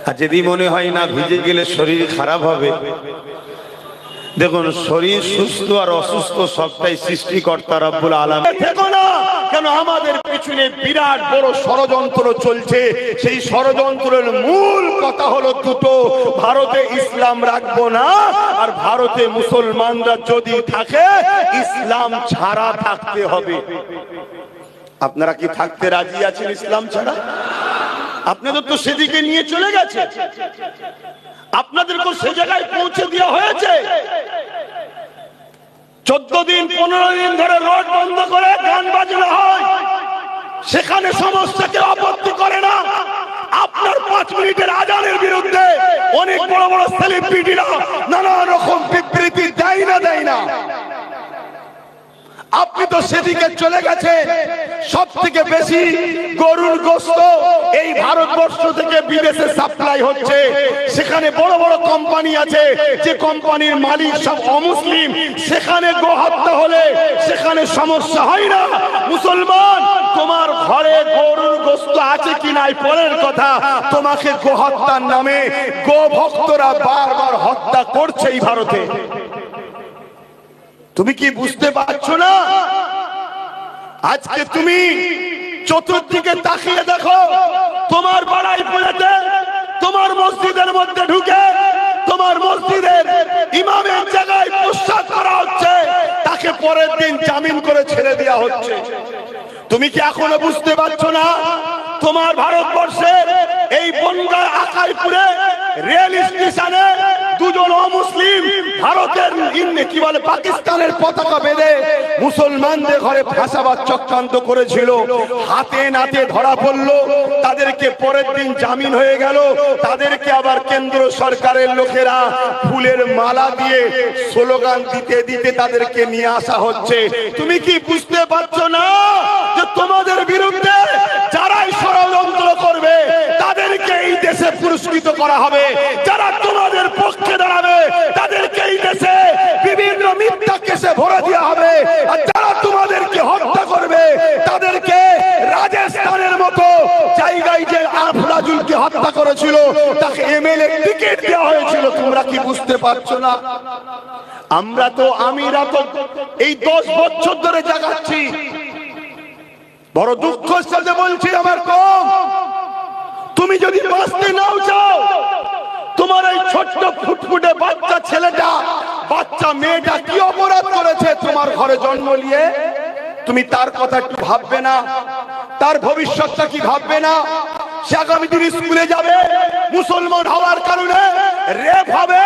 আর যদি মনে হয় না ভিজে গেলে শরীর খারাপ হবে, দেখুন শরীর সুস্থ আর অসুস্থ সবটাই সৃষ্টিকর্তা রব্বুল আলামিন। দেখো না কেন আমাদের পিছনে বিরাট বড় ষড়যন্ত্র চলছে। সেই ষড়যন্ত্রের মূল কথা হলো দুটো, ভারতে ইসলাম রাখবো না, আর ভারতে মুসলমানরা যদি থাকে ইসলাম ছাড়া থাকতে হবে। আপনারা কি থাকতে রাজি আছেন ইসলাম ছাড়া? আপনাদের তো সেদিকে নিয়ে চলে গেছে, আপনাদেরকে সে জায়গায় পৌঁছে দেওয়া হয়েছে। 14 দিন 15 দিন ধরে রোড বন্ধ করে গান বাজনা হয়, সেখানে সমস্ত কেউ আপত্তি করে না। আপনার 5 মিনিটের আজানের বিরুদ্ধে অনেক বড় বড় সেলিব্রিটিরা নানা রকম বিবৃতি দেয় না। আপনি তো সেদিকে চলে গেছেন। সব থেকে বেশি গরুর গোশত এই ভারতবর্ষ থেকে বিদেশে সাপ্লাই হচ্ছে। সেখানে বড় বড় কোম্পানি আছে, যে কোম্পানির মালিক সব অমুসলিম। সেখানে গোহত্যা হলে সেখানে সমস্যা হয় না। মুসলমান, তোমার ঘরে গরুর গোশত আছে কি নাই পরের কথা, তোমাকে গোহত্যার নামে গো ভক্তরা বারবার হত্যা করছে এই ভারতে। তুমি কি বুঝতে পারছো না? আজকে তুমি চতুর্দিকে তাকিয়ে দেখো, তোমার বাড়াই পুরাতে তোমার মসজিদের মধ্যে ঢুকে তোমার মসজিদের ইমামের জায়গায় পোশাক করা হচ্ছে, তাকে পরের দিন জামিন করে ছেড়ে দেওয়া হচ্ছে। তুমি কি এখনো বুঝতে পারছো না? তোমার ভারতবর্ষের এই বনগাঁ আকাইপুরে রেল স্টেশনে দুজন অমুসলিম ভারতের কি বলে পাকিস্তানের পতাকা বেঁধে মুসলমানদের ঘরে ফাঁসাবার চক্রান্ত করেছিল। হাতে নাতে ধরা পড়লো, তাদেরকে পরের দিন জামিন হয়ে গেল। তাদেরকে আবার কেন্দ্র সরকারের লোকেরা ফুলের মালা দিয়ে স্লোগান দিতে দিতে তাদেরকে নিয়ে আসা হচ্ছে। তুমি কি বুঝতে পারছো না যে তোমাদের বিরুদ্ধে যারাই ষড়যন্ত্র করবে তাদেরকে এই দেশে পুরস্কৃত করা হবে, যারা তোমাদের পক্ষে দাঁড়াবে তাদেরকে এই দেশে বিভিন্ন মিথ্যা কেসে ভরে দেওয়া হবে, আর যারা তোমাদেরকে হত্যা করবে তাদেরকে রাজস্থানের মতো জায়গায় যে আফরাজুলকে হত্যা করেছিল তাকে এমএলএ টিকিট দেওয়া হয়েছিল। তোমরা কি বুঝতে পারছো না? আমরা তো এই 10 বছর ধরে জাগাচ্ছি। বড় দুঃখের সাথে বলছি আমার কম, তুমি যদি বাঁচতে নাও চাও, তোমার এই ছোট্ট ফুটফুটে বাচ্চা ছেলেটা বাচ্চা মেয়েটা কি অপরাধ করেছে তোমার ঘরে জন্ম নিয়ে, তুমি তার কথা একটু ভাববে না? তার ভবিষ্যৎটা কি ভাববে না? সে আগামী দিন স্কুলে যাবে, মুসলমান হওয়ার কারণে রেপ হবে।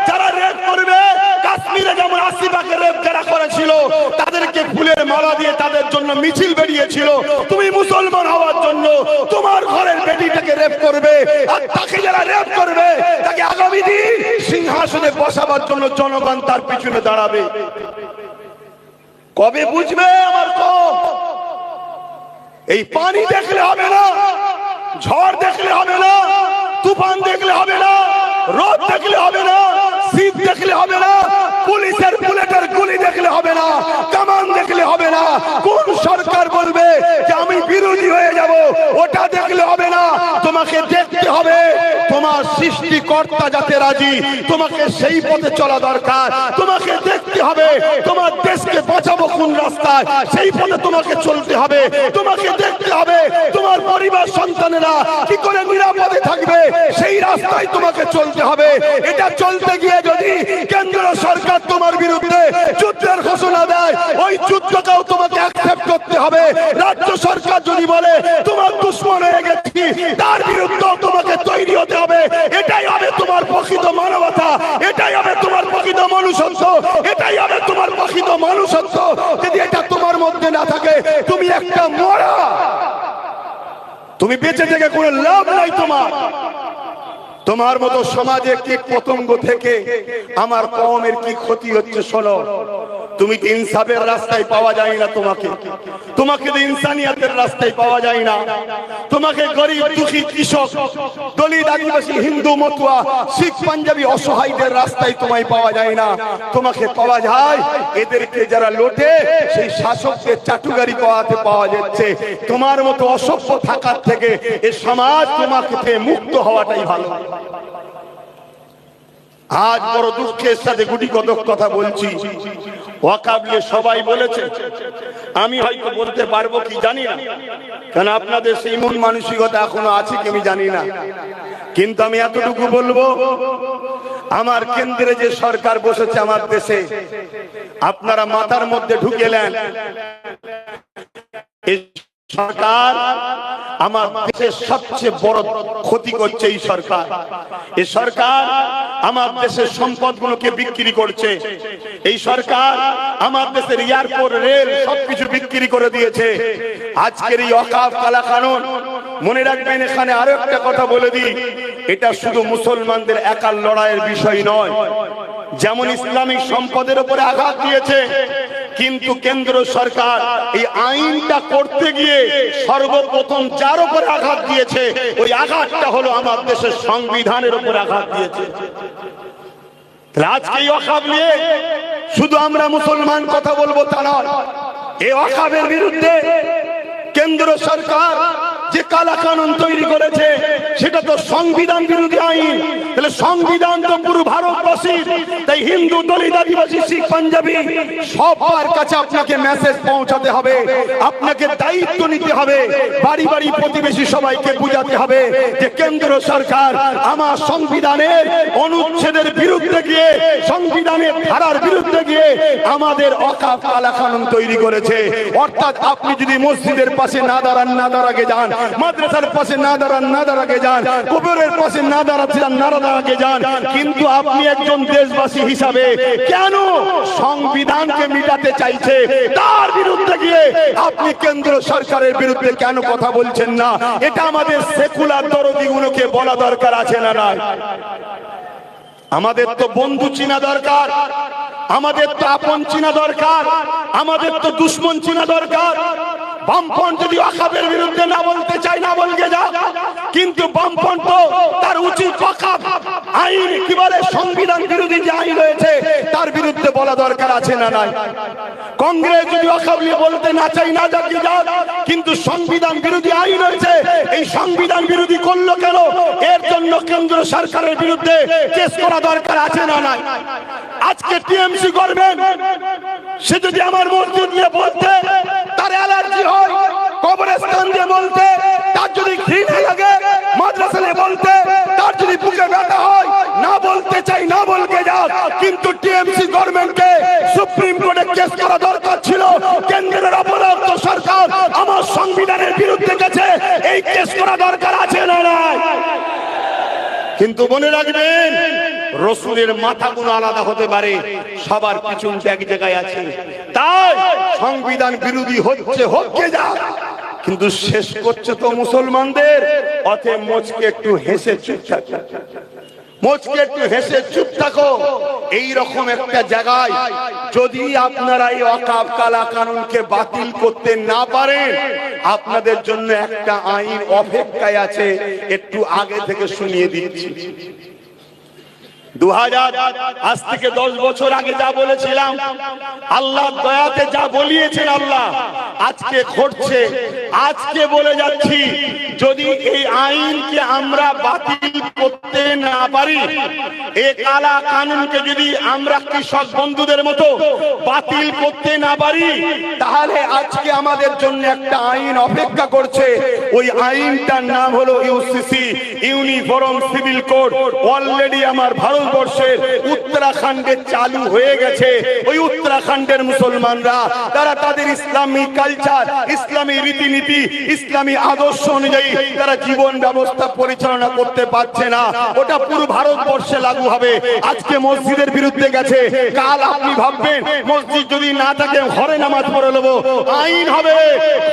যারা রেপ করবে, কাশ্মীরে যেমন আসিফাকে রেপ যারা করেছিল তাদেরকে ফুলের মালা দিয়ে তাদের জন্য মিছিল বেরিয়েছিল। তুমি মুসলমান হওয়ার জন্য তোমার ঘরের বেটিটাকে রেপ করবে, আর তাকে যারা রেপ করবে তাকে আগামী দিন সিংহাসনে বসাবার জন্য জনগণ তার পিছনে দাঁড়াবে। কবে বুঝবে আমার কম? এই পানি দেখলে হবে না, ঝড় দেখলে হবে না, তুফান দেখলে হবে না, রোদ দেখলে হবে না, শীত দেখলে হবে না, পুলিশের বুলেটের গুলি দেখলে হবে না, কামান দেখলে হবে না, কোন সরকার বলবে যে আমি বিরোধী হয়ে যাব ওটা দেখলে হবে না। তোমাকে দেখতে হবে তোমার সৃষ্টিকর্তা যাতে রাজি, তোমাকে সেই পথে চলা দরকার। তোমাকে দেখতে হবে তোমার দেশকে বাঁচাবো কোন রাস্তায়, সেই পথে তোমাকে চলতে হবে। তোমাকে দেখতে হবে তোমার পরিবার সন্তানেরা কি করে নিরাপদে থাকবে, সেই রাস্তায় তোমাকে চলতে হবে। এটা চলতে গিয়ে যদি কেন্দ্র সরকার তোমার বিরুদ্ধে যুদ্ধের ঘোষণা দেয়, ওই যুদ্ধটাও তোমাকে অ্যাকসেপ্ট করতে হবে। রাজ্য সরকার যদি বলে তোমার দুশ্মন হয়ে গেছি, তার বিরুদ্ধেও তোমাকে তৈরি হতে হবে। এটাই হবে তোমার প্রকৃত মানবতা, এটাই হবে তোমার প্রকৃত মনুষ্যত্ব, এটাই হবে তোমার প্রকৃত মানুষত্ব। যদি এটা তোমার মধ্যে না থাকে তুমি একটা মরা, তুমি বেঁচে থেকে কোনো লাভ নাই তোমার। তোমার মতো সমাজে কীট পতঙ্গ থেকে আমার কওমের কি ক্ষতি হচ্ছে শোনো। তুমি তো ইনসাফের রাস্তায় পাওয়া যায় না, তোমাকে তো ইনসানিয়াতের রাস্তায় পাওয়া যায় না। তোমাকে গরিব দুঃখী কৃষক দলিত আদিবাসী হিন্দু মতুয়া শিখ পাঞ্জাবি অসহায়দের রাস্তায় তোমায় পাওয়া যায় না। তোমাকে পাওয়া যায় এদেরকে যারা লোটে সেই শাসকদের চাটুকারি পাওয়া যাচ্ছে। তোমার মতো অসভ্য থাকার থেকে এই সমাজ তোমাকে মুক্ত হওয়াটাই ভালো। আজ বড় দুঃখের সাথে গুটি কতক কথা বলছি। ওয়াকফ নিয়ে সবাই বলেছে, আমি হয়তো বলতে পারবো কি জানি না, কারণ আপনাদের সেই মন মানসিকতা এখনো আছে কি আমি জানি না। কিন্তু আমি এতটুকু বলবো, আমার কেন্দ্রে যে সরকার বসেছে আমার দেশে, আপনারা মাথার মধ্যে ঢুকেলেন এই সরকার আমার দেশের সবচেয়ে বড় ক্ষতি করছে। এই সরকার আমার দেশের সম্পদগুলোকে বিক্রি করছে। এই সরকার আমার দেশের এয়ারপোর্ট রেল সবকিছু বিক্রি করে দিয়েছে। আজকের এই ওয়াকফ কালা কানুন, মনে রাখবেন এখানে আরো একটা কথা বলে দিই, এটা শুধু মুসলমানদের একার লড়াইয়ের বিষয় নয়। যেমন ইসলামিক সম্পদের উপরে আঘাত দিয়েছে, কিন্তু কেন্দ্র সরকার এই আইনটা করতে গিয়ে সর্বপ্রথম যার উপর আঘাত দিয়েছে ওই আঘাতটা হলো আমার দেশের সংবিধানের উপর আঘাত দিয়েছে। আজকে এই ওয়াকফ নিয়ে শুধু আমরা মুসলমান কথা বলবো তা নয়, এই ওয়াকফের বিরুদ্ধে কেন্দ্র সরকার যে কালা কানুন তৈরি করেছে সেটা তো সংবিধান বিরোধী আইন। তাহলে সংবিধান তো পুরো ভারতবাসীর, তাই হিন্দু দলিত আদিবাসী শিখ পাঞ্জাবি সবার কাছে আপনাকে মেসেজ পৌঁছাতে হবে, আপনাকে দায়িত্ব নিতে হবে, বাড়ি বাড়ি প্রতিবেশী সবাইকে বুঝাতে হবে যে কেন্দ্র সরকার আমার সংবিধানের অনুচ্ছেদের বিরুদ্ধে গিয়ে, সংবিধানের ধারার বিরুদ্ধে গিয়ে আমাদের ওয়াকফ কালা কানুন তৈরি করেছে। অর্থাৎ আপনি যদি মসজিদের পাশে না দাঁড়াগে যান, মাদ্রাসার পাশে না দাঁড়াগে যান, কবরের পাশে না দাঁড়াগে যান, কিন্তু আপনি একজন দেশবাসী হিসাবে কেন সংবিধানকে মিটাতে চাইছে তার বিরুদ্ধে গিয়ে আপনি কেন্দ্র সরকারের বিরুদ্ধে কেন কথা বলছেন না? এটা আমাদের সেকুলার দরদিগুলোকে বলা দরকার আছে না নাই? আমাদের তো বন্ধু চিনা দরকার, আমাদের তো আপন চিনা দরকার, আমাদের তো দুশ্মন চিনা দরকার। বামপন্থ যদি ওয়াকফের বিরুদ্ধে না বলতে চায় না বলকে যা, কিন্তু বামপন্থ তার উচিত ওয়াকফ আইন কি বলে সংবিধান বিরোধী যে আইন রয়েছে তার বিরুদ্ধে বলা দরকার আছে না নাই? কংগ্রেস যদি ওয়াকফ নিয়ে বলতে না চাই না যা কি যা, কিন্তু সংবিধান বিরোধী আইন রয়েছে, এই সংবিধান বিরোধী করলো কেন? এর জন্য কেন্দ্র সরকারের বিরুদ্ধে কেস করা দরকার আছে না নাই? আজকে টিএমসি গভর্নমেন্ট সে যদি আমার মসজিদ নিয়ে বলতে তার অ্যালার্জি হয়, কবরস্থান দিয়ে বলতে তার যদি ঘৃণা লাগে, মাদ্রাসা নিয়ে বলতে তার যদি বুকে ব্যথা হয়, না বলতে চাই না বলকে যাও। কিন্তু টিএমসি গভর্নমেন্টকে সুপ্রিম কোর্টে কেস করা দরকার ছিল। কেন্দ্রের অপরাধ সরকার আমার সংবিধানের বিরুদ্ধে গেছে, এই কেস করা দরকার আছে না নাই? কিন্তু মনে রাখবেন রসুলের মাথাগুলো আলাদা হতে পারে, সবার পিছন এক জায়গায় আছে। তাই সংবিধান বিরোধী হচ্ছে হচ্ছে যা, কিন্তু শেষ করছে তো মুসলমানদের। অতএব মোচকে একটু হেসে চুপ থাকো, মোচকে একটু হেসে চুপ থাকো। এইরকম একটা জায়গায় যদি আপনারা এই ওয়াকফ কালা কানুনকে বাতিল করতে না পারেন, আপনাদের জন্য একটা আইন অপেক্ষায় আছে, একটু আগে থেকে শুনিয়ে দিচ্ছি। 2000 আজ থেকে 10 বছর আগে যা বলেছিলাম, আল্লাহ দয়াতে যা বলিয়েছেন আল্লাহ আজকে ঘটছে। আজকে বলে যাচ্ছি, যদি এই আইনকে আমরা বাতিল করতে না পারি, এই কালা কানুনকে যদি আমরা কৃষক বন্ধুদের মতো বাতিল করতে না পারি, তাহলে আজকে আমাদের জন্য একটা আইন অপেক্ষা করছে। ওই আইনটার নাম হলো UCC, uniform civil code. Already আমার ভারতবর্ষের উত্তরাখণ্ডে চালু হয়ে গেছে। ওই উত্তরাখণ্ডের মুসলমানরা তারা তাদের ইসলামী কালচার, ইসলামী রীতিনীতি, ইসলামী আদর্শ অনুযায়ী তারা জীবন ব্যবস্থা পরিচালনা করতে পারছে না। ওটা পুরো ভারতবর্ষে লাগু হবে। আজকে মসজিদের বিরুদ্ধে গেছে, কাল আপনি ভাববেন মসজিদ যদি না থাকে ঘরে নামাজ পড়ে নেবো, আইন হবে,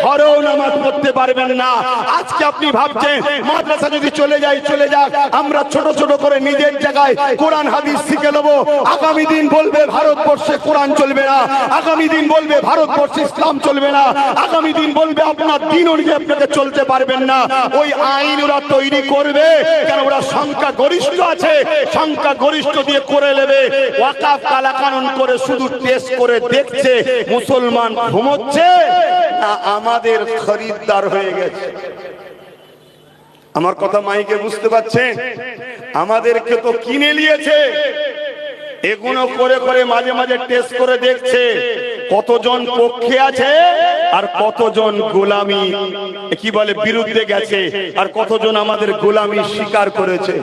ঘরেও নামাজ পড়তে পারবেন না। আজকে আপনি ভাবছেন মাদ্রাসা যদি চলে যায় চলে যাক, আমরা ছোট ছোট করে নিজের জায়গায় কোরআন হাদিস শিখে নেবো। আগামী দিন বলবে ভারতবর্ষে কোরআন চলবে না, আগামী দিন বলবে ভারতবর্ষে ইসলাম চলবে না, আগামী দিন বলবে আপনার দিন অনুযায়ী আপনাকে চলতে পারবেন না। ওই আইন ওরা তৈরি করবে, কারণ ওরা সংখ্যা গরিষ্ঠ আছে, সংখ্যা গরিষ্ঠ দিয়ে করে নেবে। ওয়াকাফ কালা কানুন করে শুধু টেস্ট করে দেখছে মুসলমান ঘুমোচ্ছে না আমাদের খরিদ্দার হয়ে গেছে। আমার কথা মাইকে বুঝতে পারছেন? আমাদেরকে তো কিনে নিয়েছে। এগুলো করে করে মাঝে মাঝে টেস্ট করে দেখছে কতজন পক্ষে আছে আর কতজন গোলামি কি বলে বিরুদ্ধে গেছে, আর কতজন আমাদের গোলামি স্বীকার করেছে।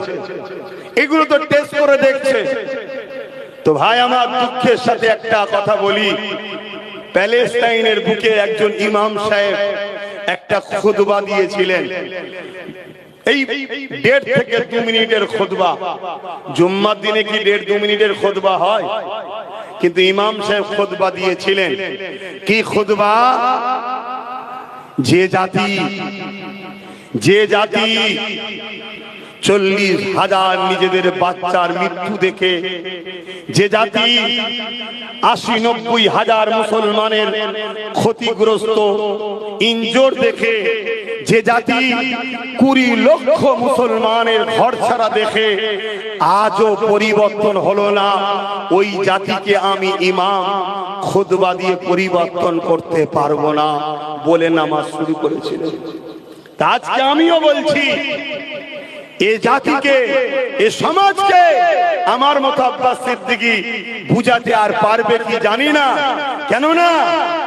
এগুলো তো টেস্ট করে দেখছে। তো ভাই আমার দুঃখের সাথে একটা কথা বলি, প্যালেস্টাইনের বুকে একজন ইমাম সাহেব একটা খুতবা দিয়েছিলেন। এই 1.5 থেকে 2 মিনিটের খুতবা। জুম্মার দিনে কি 1.5-2 মিনিটের খুতবা হয়? কিন্তু ইমাম সাহেব খুতবা দিয়েছিলেন। কি খুতবা? যে জাতি 40,000 নিজেদের বাচ্চার মৃত্যু দেখে, যে জাতি 80-90 হাজার মুসলমানের ক্ষতিগ্রস্ত ইনজোর দেখে, যে জাতি 20 লক্ষ মুসলমানের ঘর ছাড়া দেখে আজও পরিবর্তন হলো না, ওই জাতিকে আমি ইমাম খুতবা দিয়ে পরিবর্তন করতে পারবো না বলে নামাজ শুরু করেছিলেন। আজকে আমিও বলছি এ জাতিকে, এ সমাজকে আমার মতো আব্বাস সিদ্দিকী বুঝাতে আর পারবে কি জানি না। কেননা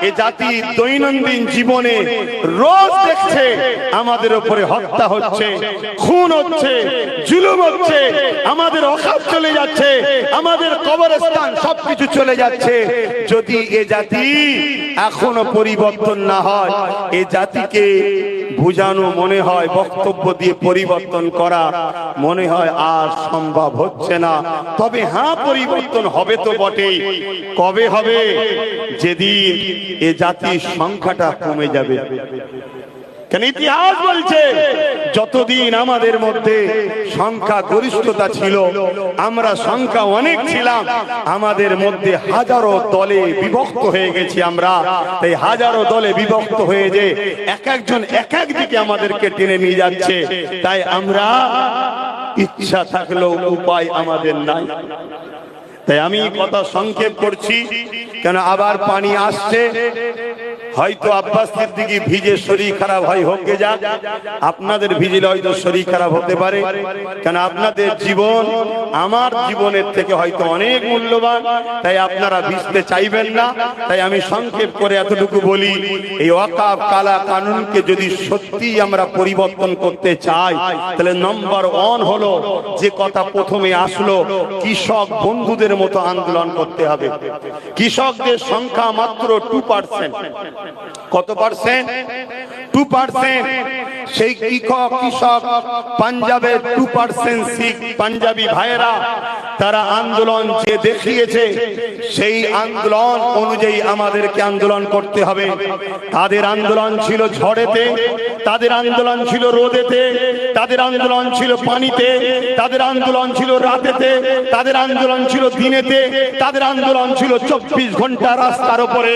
এ জাতি দৈনন্দিন জীবনে রোজ দেখছে আমাদের উপরে হত্যা হচ্ছে, খুন হচ্ছে, জুলুম হচ্ছে, আমাদের ওয়াকাফ চলে যাচ্ছে, আমাদের কবরস্থান সবকিছু চলে যাচ্ছে। যদি এ জাতি এখনো পরিবর্তন না হয়, এ জাতিকে বুঝানো মনে হয়, বক্তব্য দিয়ে পরিবর্তন করা মনে হয় আর সম্ভব হচ্ছে না। তবে হ্যাঁ, পরিবর্তন হবে তো বটেই। কবে হবে? যেদিন এ জাতির সংখ্যাটা কমে যাবে। কেন ইতিহাস বলছে যতদিন আমাদের মধ্যে সংখ্যা গরিষ্ঠতা ছিল, আমরা সংখ্যা অনেক ছিলাম, আমাদের মধ্যে হাজারো দলে বিভক্ত হয়ে গেছি আমরা। তাই হাজারো দলে বিভক্ত হয়ে যে এক একজন এক এক দিকে আমাদেরকে টেনে নিয়ে যাচ্ছে। তাই আমরা ইচ্ছা থাকলেও উপায় আমাদের নাই। তাই আমি কথা সংক্ষেপ করছি, কেন আবার পানি আসছে। হয়তো আব্বাস সিদ্দিকী ভিজে শরীর খারাপ হয়, হোক গে যাক। আপনাদের ভিজলে হয়তো শরীর খারাপ হতে পারে, কেন আপনাদের জীবন আমার জীবনের থেকে হয়তো অনেক মূল্যবান। তাই আপনারা ভিজতে চাইবেন না। তাই আমি সংক্ষেপ করে এতটুকু বলি, এই ওয়াকাফ কালা কানুনকে যদি সত্যি আমরা পরিবর্তন করতে চাই, তাহলে নম্বর 1 হলো যে কথা প্রথমে আসলো, কৃষক বন্ধুদের মতো আন্দোলন করতে হবে। কৃষকদের সংখ্যা মাত্র 2%। কত পার্সেন্ট? 2%। সেই কৃষক পাঞ্জাবের 2% শিখ পাঞ্জাবি ভাইয়েরা তারা আন্দোলন যে দেখিয়েছে, সেই আন্দোলন অনুযায়ী আমাদেরকে আন্দোলন করতে হবে। তাদের আন্দোলন ছিল ঝড়েতে, তাদের আন্দোলন ছিল রোদেতে, তাদের আন্দোলন ছিল পানিতে, তাদের আন্দোলন ছিল রাতেতে, তাদের আন্দোলন ছিল দিনেতে, তাদের আন্দোলন ছিল 24 ঘন্টা রাস্তার উপরে।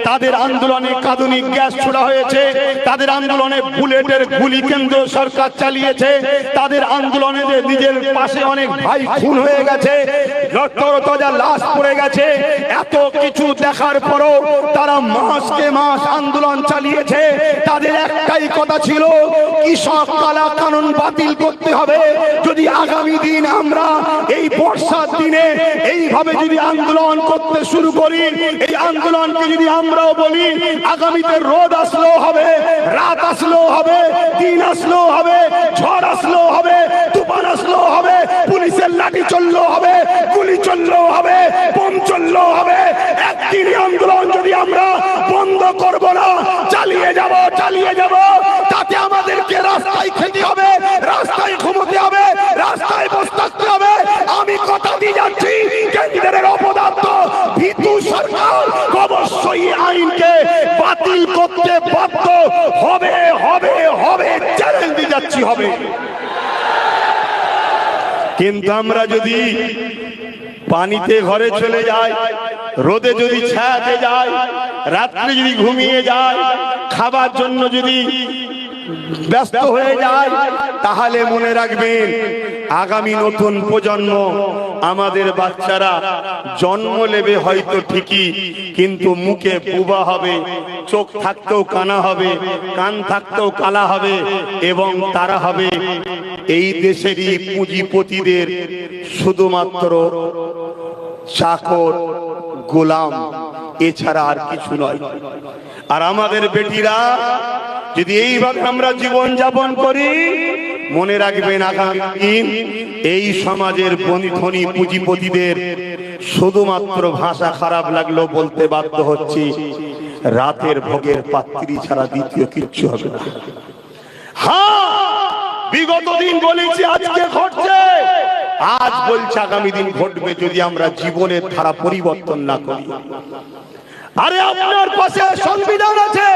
তাদের আন্দোলনে কাঁদুনি গ্যাস ছোড়া হয়েছে, তাদের আন্দোলনে বুলেটের গুলি কেন্দ্র সরকার চালিয়েছে, তাদের আন্দোলনে নিজের পাশে অনেক ভাই খুন হয়ে গেছে, রক্তরতাজা লাশ পড়ে গেছে। এত কিছু দেখার পরও তারা মাসকে মাস আন্দোলন চালিয়েছে। তাদের একটাই কথা ছিল, কৃষক কালা কানুন বাতিল করতে হবে। যদি আগামী দিন আমরা এই বর্ষার দিনে এইভাবে যদি আন্দোলন করতে শুরু করি, এই আন্দোলনকে যদি আমরাও বলি, আগামীতে রোদ আসলেও হবে, রাত আসলেও হবে, দিন আসলেও হবে, ঝড় আসলেও হবে, তুফান আসলেও হবে, পুলিশের লাঠি চললেও হবে, গুলি চললেও হবে, বোম চললেও হবে। একদিনই আন্দোলন যদি আমরা বন্ধ করব না, চালিয়ে যাব, তাতে আমাদেরকে রাস্তায় খেতে হবে, রাস্তায় ঘুমোতে হবে, রাস্তায় বসে থাকতে হবে। আমি কথা দিয়ে যাচ্ছি, কেন্দ্রের অপদার্থ ভীতু সরকার অবশ্যই আইনকে বাতিল করতে বাধ্য হবে হবে হবে, চ্যালেঞ্জ দিয়ে যাচ্ছি হবে। কিন্তু আমরা যদি পানিতে ঘরে চলে যাই, রোদে যদি ছায়াতে যাই, রাত্রে যদি ঘুমিয়ে যায়, খাবার জন্য যদি ব্যস্ত হয়ে যায়, তাহলে মনে রাখবেন আগামী নতুন প্রজন্ম আমাদের বাচ্চারা জন্ম নেবে হয়তো ঠিকই, কিন্তু মুখে বুবা হবে, চোখ থাকতেও কানা হবে, কান থাকতেও কালা হবে, এবং তারা হবে এই দেশেরই পুঁজিপতিদের শুধুমাত্র চাকর, গোলাম, এছাড়া আর কিছু নয়। আর আমাদের বেটিরা যদি এইভাবে আমরা জীবন যাপন করি, মনে রাখবেন আগামী দিন এই সমাজের ধনী পুঁজিপতিদের শুধুমাত্র ভাষা খারাপ লাগলো বলতে বাধ্য হচ্ছি, রাতের ভোগের পাত্রী ছাড়া দ্বিতীয় কিচ্ছু হবে না। হ্যাঁ, বিগত দিন বলেছি, আজকে ঘটছে, আজ বলছে আগামী দিন ঘটবে যদি আমরা জীবনের ধারা পরিবর্তন না করি। আরে আপনার পাশে সংবিধান আছে,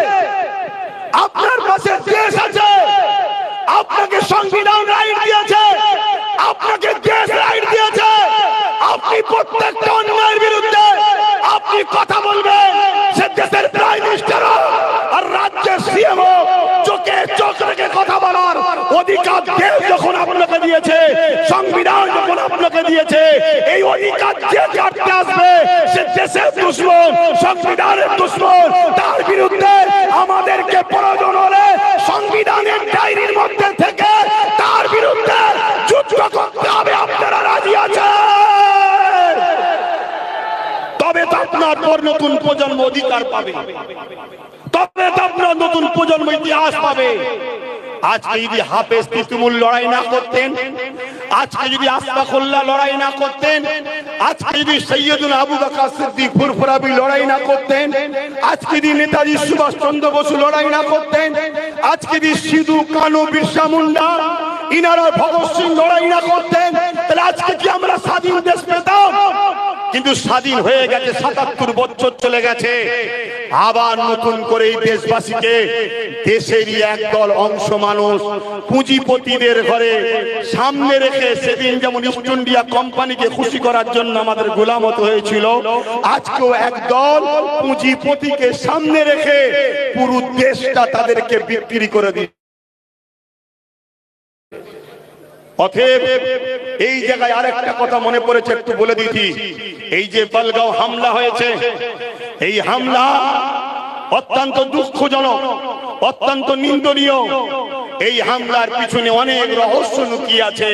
আপনার পাশে দেশ আছে, আপনাকে সংবিধান রাইট দিয়েছে, আপনাকে দেশ রাইট দিয়েছে। আপনি প্রত্যেকটা অন্যায়ের বিরুদ্ধে আপনি কথা বলবেন, সে দেশের প্রাইম মিনিস্টার আর রাজ্যের সিএম চোখে চোখ রেখে কথা বলার অধিকার দেশ যখন আপনাকে দিয়েছে, সংবিধান যখন আপনাকে দিয়েছে, এই অধিকার যে কাটতে আসবে সে দেশের দুশমন, সংবিধানের দুশমন। তার বিরুদ্ধে আমাদেরকে প্রয়োজন হলে সংবিধানের ডায়েরির মধ্যে থেকে তার বিরুদ্ধে যুদ্ধ করতে হবে। আপনারা রাজি আছেন? তবে তো আপনার পর নতুন প্রজন্ম অধিকার পাবে, তবে তো আপনার নতুন প্রজন্ম ইতিহাস পাবে। আজকে যদি হাফেজ তিতুমুল লড়াই না করতেন, আজকে যদি আশফাকুল্লাহ লড়াই না করতেন, আজকে যদি সৈয়দুনা আবু বকর সিদ্দিক ফুরফুরাবি লড়াই না করতেন, আজকে যদি নেতাজি সুভাষ চন্দ্র বসু লড়াই না করতেন, আজকে যদি সিধু কানু বিরসা মুন্ডা ইনারা ভগৎ সিং লড়াই না করতেন, তাহলে আজকে কি আমরা স্বাধীন দেশ পেতাম? কিন্তু স্বাধীন হয়ে গেছে, ৭৭ বছর চলে গেছে। আবার নতুন করে এই দেশবাসীকে দেশেরই একদল অংশ মানুষ পুঁজিপতিদের ঘরে সামনে রেখে, সেদিন যেমন ইস্ট ইন্ডিয়া কোম্পানিকে খুশি করার জন্য আমাদের গোলামত হয়েছিল, আজকেও একদল পুঁজিপতিকে সামনে রেখে পুরো দেশটা তাদেরকে বিক্রি করে দিচ্ছে। অতএব এই জায়গায় আরেকটা কথা মনে পড়েছে, একটু বলে দিচ্ছি। এই যে পালগাঁও হামলা হয়েছে, এই হামলা অত্যন্ত দুঃখজনক, অত্যন্ত নিন্দনীয়। এই হামলার পিছনে অনেক রহস্য লুকিয়ে আছে।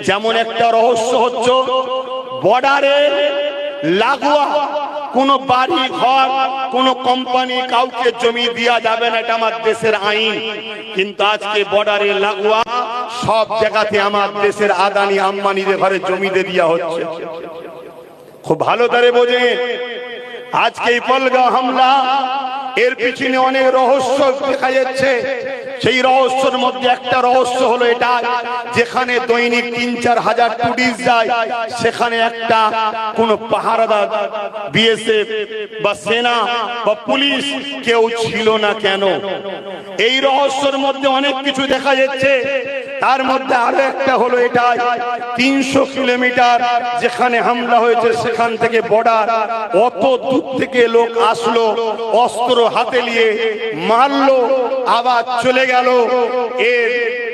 যেমন একটা রহস্য হচ্ছে বর্ডারে লাগোয়া কোন বাড়ি ঘর, কোন কোম্পানি কাউকে জমি দেওয়া যাবে না, এটা আমার দেশের আইন। কিন্তু আজকে বর্ডারে লাগোয়া সব জায়গাতে আমার দেশের আদানি আম্বানিদের ঘরে জমি দিয়ে দেওয়া হচ্ছে। খুব ভালো করে বোঝেন, আজকে এই পালগাঁও হামলা এর পিছনে অনেক রহস্য দেখা যাচ্ছে। সেই রহস্যের মধ্যে একটা রহস্য হলো এটা, যেখানে দৈনিক ৩-৪ হাজার টুরিস্ট যায়, সেখানে একটা কোন পাহারাদার বিএসএফ বা সেনা বা পুলিশ কেউ ছিল না কেন? এই রহস্যের মধ্যে অনেক কিছু দেখা যাচ্ছে। তার মধ্যে আরো একটা হলো এটা, ৩০০ কিলোমিটার যেখানে হামলা হয়েছে সেখান থেকে বর্ডার, অত দূর থেকে লোক আসলো, অস্ত্র হাতে নিয়ে মারলো, আবার চলে গেল, এর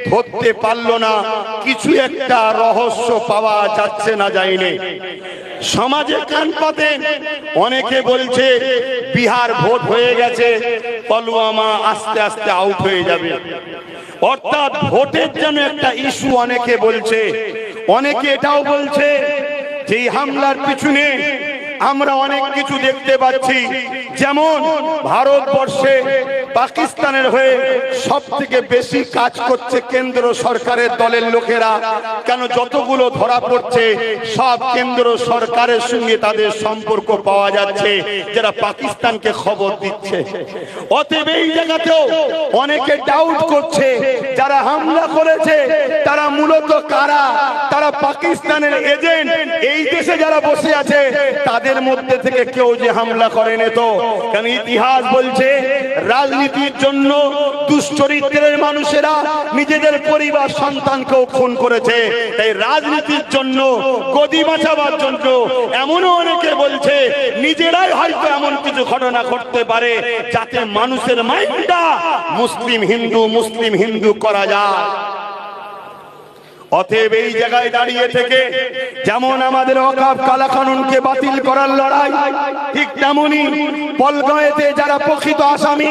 ধরতে পারলো না। কিছু একটা রহস্য পাওয়া যাচ্ছে না, যায়নি। সমাজে কান পাতেন, অনেকে বলছে বিহার ভোট হয়ে গেছে, পুলওয়ামা আস্তে আস্তে আউট হয়ে যাবে। অর্থাৎ ভোটের জন্য একটা ইস্যু অনেকে বলছে। অনেকে এটাও বলছে যে এই হামলার পিছনে আমরা অনেক কিছু দেখতে পাচ্ছি। যেমন ভারতবর্ষে পাকিস্তানের হয়ে সব থেকে বেশি কাজ করছে কেন্দ্র সরকারের দলের লোকেরা। কেন যতগুলো ধরা পড়ছে সব কেন্দ্র সরকারের সঙ্গে তাদের সম্পর্ক পাওয়া যাচ্ছে, যারা পাকিস্তানকে খবর দিচ্ছে। অতএব এই জায়গাতেও অনেকে ডাউট করছে যারা হামলা করেছে তারা মূলত কারা, তারা পাকিস্তানের এজেন্ট। এই দেশে যারা বসে আছে তাদের মধ্যে থেকে কেউ যে হামলা করেনি তো, কারণ ইতিহাস বলছে রাজনীতির জন্য দুশ্চরিত্রের মানুষেরা নিজেদের পরিবার সন্তানকেও খুন করেছে। তাই রাজনীতির জন্য গদি বাঁচাবার জন্য এমনও অনেকে বলছে নিজেরাই হয়তো এমন কিছু ঘটনা ঘটতে পারে যাতে মানুষের মাইন্ডটা মুসলিম হিন্দু করা যায়। অতএব এই জায়গায় দাঁড়িয়ে থেকে যেমন আমাদের ওয়াকফ কালা কানুনকে বাতিল করার লড়াই, ঠিক তেমনি পলগাঁওতে যারা প্রকৃত আসামি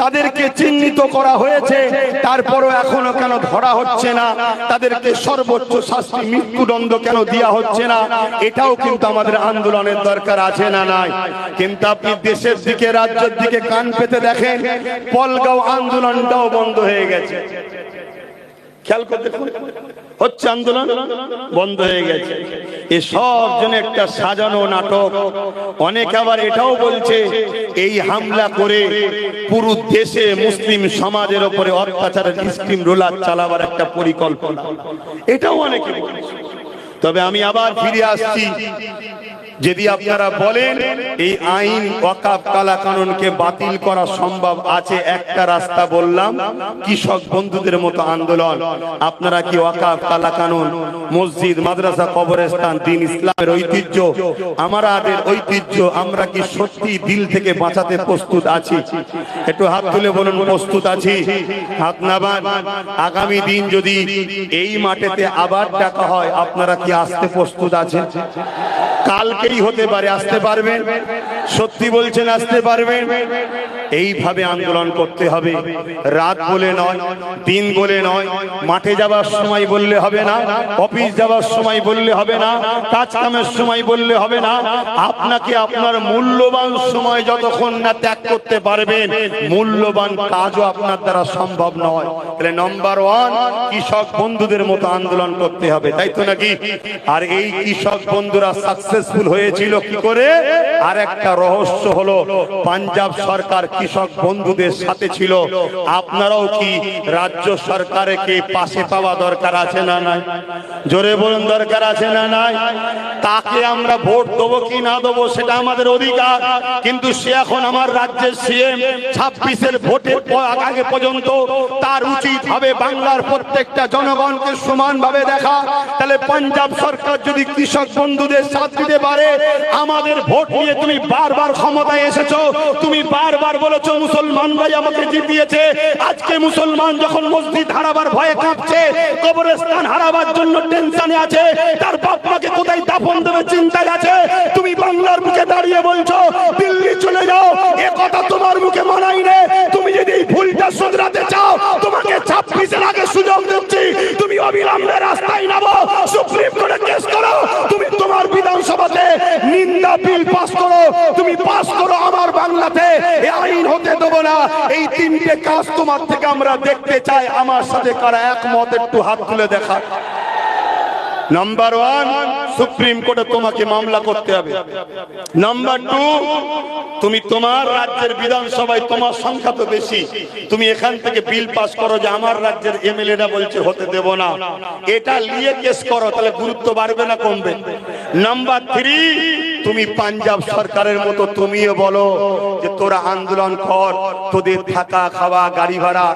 তাদেরকে চিহ্নিত করা হয়েছে, তারপরও এখনো কেন ধরা হচ্ছে না, তাদেরকে সর্বোচ্চ শাস্তি মৃত্যুদণ্ড কেন দেওয়া হচ্ছে না, এটাও কিন্তু আমাদের আন্দোলনের দরকার আছে না নাই? কিন্তু আপনি দেশের দিকে রাজ্যের দিকে কান পেতে দেখেন, পলগাঁও আন্দোলনটাও বন্ধ হয়ে গেছে। খেয়াল করতে হচ্ছে আন্দোলন বন্ধ হয়ে গেছে। এ সব জন্য একটা সাজানো নাটক। অনেক আবার এটাও বলছে এই হামলা করে পুরো দেশে মুসলিম সমাজের উপরে অত্যাচারের স্কিম রোলার চালাবার একটা পরিকল্পনা, এটাও অনেকে বলছে। তবে আমি আবার ফিরে আসছি, যদি আপনারা বলেন এই আইন ওয়াকফ কালা কানুনকে বাতিল করা সম্ভব আছে, একটা রাস্তা বললাম, কৃষক বন্ধুদের মতো আন্দোলন। আপনারা কি ওয়াকফ কালা কানুন, মসজিদ, মাদ্রাসা, কবরস্থান, দিন ইসলামের ঐতিহ্য, আমাদের ঐতিহ্য আমরা কি সত্যি দিল থেকে বাঁচাতে প্রস্তুত আছি? একটু হাত তুলে বলুন প্রস্তুত আছি। হাত নামান। আগামী দিন যদি এই মাঠেতে আবার ডাকা হয় আপনারা কি আসতে প্রস্তুত আছেন? কালকেই হতে পারে, আসতে পারবেন? সত্যি বলছেন আসতে পারবেন? এইভাবে আন্দোলন করতে হবে, রাত বলে নয়, দিন বলে নয়। মাঠে যাবার সময় বললে হবে না, অফিস যাবার সময় বললে হবে না, কাজ কামের সময় বললে হবে না। আপনাকে আপনার মূল্যবান সময় যতক্ষণ না ত্যাগ করতে পারবেন, মূল্যবান কাজও আপনার দ্বারা সম্ভব নয়। তাহলে নম্বর 1, কৃষক বন্ধুদের মতো আন্দোলন করতে হবে, তাই তো নাকি? আর এই কৃষক বন্ধুরা সাকসেসফুল হয়েছিল কি করে? আর একটা রহস্য হলো পাঞ্জাব সরকার কৃষক বন্ধুদের সাথে ছিল। আপনারাও কি রাজ্য সরকারকে পাশে পাওয়া দরকার আছে না নাই? জোরে বলুন, দরকার আছে না নাই? তাকে আমরা ভোট দেবো কি না দেবো সেটা আমাদের অধিকার, কিন্তু সে এখন আমার রাজ্যের সিএম। 26-এর ভোটের আগে পর্যন্ত তার উচিত হবে বাংলার প্রত্যেকটা জনগণকে সমানভাবে দেখা। তাহলে পাঞ্জাব সরকার যদি কৃষক বন্ধুদের সাথ দিতে পারে, আমাদের ভোট নিয়ে তুমি বারবার ক্ষমতায় এসেছো, তুমি বারবার বলেছো মুসলমান ভাই আমাকে জিতিয়েছে। আজকে মুসলমান যখন মসজিদ হারাবার ভয়ে কাঁপছে, কবরস্থান হারাবার জন্য টেনশনে আছে, তার বাপ মাকে কোথায় দাফন দেবে চিন্তায় আছে, তুমি বাংলার মুখে দাঁড়িয়ে বলছো দিল্লি চলে যাও। এ কথা তোমার মুখে মানাই নে। তুমি যদি এই ভুলটা শুধরাতে চাও, তোমাকে 26-এর আগে সুযোগ দিচ্ছি, তুমি অবিলম্বে রাস্তায় নামো, সুপ্রিম কোর্টে কেস করো, তুমি তোমার বিধানসভাতে নিন্দা বিল পাস করো, তুমি পাস করো। আমার বাংলাতে এই আইন হতে দেবো না। এই 3টে কাজ তোমার থেকে আমরা দেখতে চাই। আমার সাথে কারা একমত একটু হাত তুলে দেখা। নাম্বার 1, সুপ্রিম কোর্টে তোমাকে মামলা করতে হবে। নাম্বার 2, তুমি তোমার রাজ্যের বিধানসভায়, তোমার সংখ্যা তো বেশি, তুমি এখান থেকে বিল পাস করো যে আমার রাজ্যের এমএলএরা বলছে হতে দেব না, এটা নিয়ে কেস করো, তাহলে গুরুত্ব বাড়বে না কমবে? নাম্বার 3, তুমি পাঞ্জাব সরকারের মতো তুমিও বলো যে তোরা আন্দোলন কর, তোদের থাকা খাওয়া গাড়ি ভাড়া